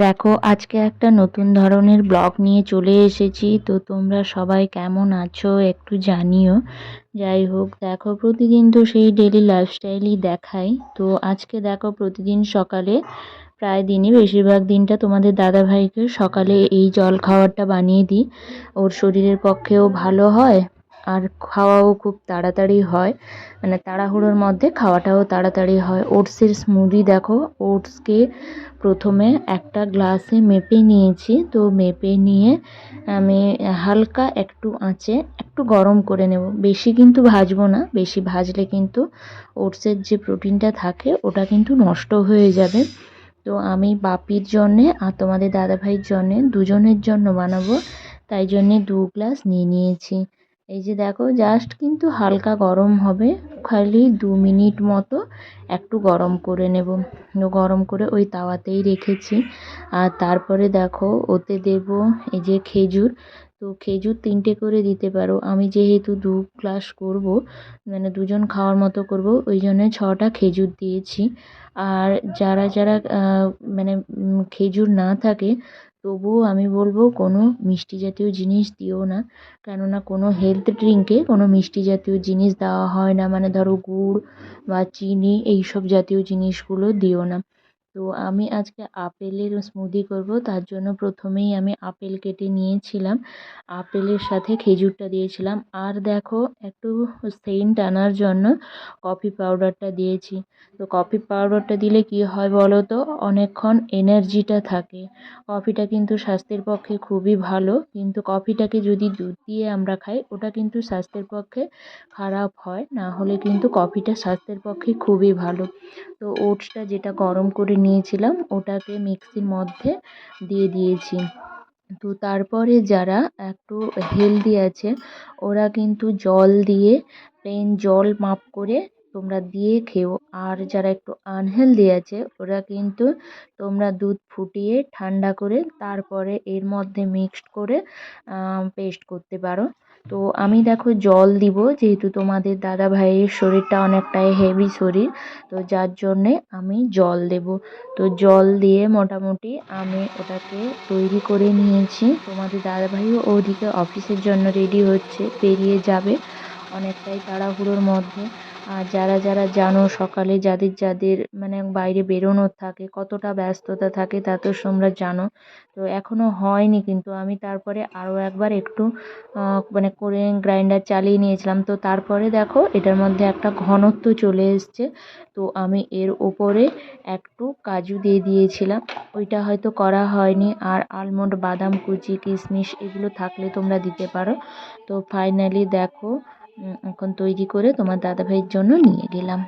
দেখো, আজকে একটা নতুন ধরনের ব্লগ নিয়ে চলে এসেছি। তো তোমরা সবাই কেমন আছো একটু জানিও। যাই হোক, দেখো প্রতিদিন তো সেই ডেলি লাইফস্টাইলই দেখাই। তো আজকে দেখো, প্রতিদিন সকালে প্রায় দিনই বেশিরভাগ দিনটা তোমাদের দাদা ভাইকে সকালে এই জল খাবারটা বানিয়ে দিই। ওর শরীরের পক্ষেও ভালো হয়, আর খাওয়াও খুব তাড়াতাড়ি হয়, মানে তাড়াহুড়োর মধ্যে খাওয়াটাও তাড়াতাড়ি হয়। ওটসের স্মুদি দেখো, ওটসকে প্রথমে একটা গ্লাসে মেপে নিয়েছি। তো মেপে নিয়ে আমি হালকা একটু আঁচে একটু গরম করে নেব। বেশি কিন্তু ভাজবো না, বেশি ভাজলে কিন্তু ওটসের যে প্রোটিনটা থাকে ওটা কিন্তু নষ্ট হয়ে যাবে। তো আমি বাপির জন্যে আর তোমাদের দাদাভাইয়ের জন্যে দুজনের জন্য বানাবো, তাই জন্যে 2 গ্লাস নিয়ে নিয়েছি। এই যে দেখো, জাস্ট কিন্তু হালকা গরম হবে, খালি 2 মিনিট মতো একটু গরম করে নেব। গরম করে ওই তাওয়াতেই রেখেছি। আর তারপরে দেখো ওতে দেব এই যে খেজুর। তো খেজুর 3টে করে দিতে পারো, আমি যেহেতু 2 গ্লাস করব, মানে দুজন খাওয়ার মতো করব, ওই জন্য 6টা খেজুর দিয়েছি। আর যারা যারা মানে খেজুর না থাকে, তবুও আমি বলবো কোনো মিষ্টি জাতীয় জিনিস দিও না। কেননা কোনো হেলথ ড্রিঙ্কে কোনো মিষ্টি জাতীয় জিনিস দেওয়া হয় না, মানে ধরো গুড় বা চিনি এইসব জাতীয় জিনিসগুলো দিও না। তো আমি আজকে আপেলের স্মুদি করব, তার জন্য প্রথমেই আমি আপেল কেটে নিয়েছিলাম, আপেলের সাথে খেজুরটা দিয়েছিলাম। আর দেখো, একটু সেন্ট আনার জন্য কফি পাউডারটা দিয়েছি। তো কফি পাউডারটা দিলে কি হয় বলো তো, অনেকক্ষণ এনার্জিটা থাকে। কফিটা কিন্তু স্বাস্থ্যের পক্ষে খুবই ভালো, কিন্তু কফিটাকে যদি দুধ দিয়ে আমরা খাই ওটা কিন্তু স্বাস্থ্যের পক্ষে খারাপ হয়। না হলে কিন্তু কফিটা স্বাস্থ্যের পক্ষে খুবই ভালো। তো ওটসটা যেটা গরম করে নিয়েছিলাম ওটাকে মিক্সির মধ্যে দিয়ে দিয়েছি। তো তারপরে যারা একটু হেলদি আছে ওরা কিন্তু জল দিয়ে, প্লেন জল মাপ করে তোমরা দিয়ে খেও। আর যারা একটু আনহেলদি আছে ওরা কিন্তু তোমরা দুধ ফুটিয়ে ঠান্ডা করে তারপরে এর মধ্যে মিক্সড করে পেস্ট করতে পারো। তো আমি দেখো জল দিব, যেহেতু তোমাদের দাদা ভাইয়ের শরীরটা অনেকটাই হেভি শরীর, তো যার জন্যে আমি জল দেব। তো জল দিয়ে মোটামুটি আমি ওটাকে তৈরি করে নিয়েছি। তোমাদের দাদাভাইও ওদিকে অফিসের জন্য রেডি হচ্ছে, বেরিয়ে যাবে অনেকটাই তাড়াহুড়োর মধ্যে। আর যারা যারা জানো সকালে যাদের যাদের মানে বাইরে বেরোনোর থাকে, কতটা ব্যস্ততা থাকে তা তো তোমরা জানো। তো এখনও হয়নি, কিন্তু আমি তারপরে আরও একবার একটু মানে করে গ্রাইন্ডার চালিয়ে নিয়েছিলাম। তো তারপরে দেখো এটার মধ্যে একটা ঘনত্ব চলে এসছে। তো আমি এর ওপরে একটু কাজু দিয়ে দিয়েছিলাম, ওইটা হয়তো করা হয়নি। আর আলমন্ড, বাদাম কুচি, কিশমিশ এগুলো থাকলে তোমরা দিতে পারো। তো ফাইনালি দেখো এখন তৈরি করে তোমার দাদাভাইয়ের জন্য নিয়ে গেলাম।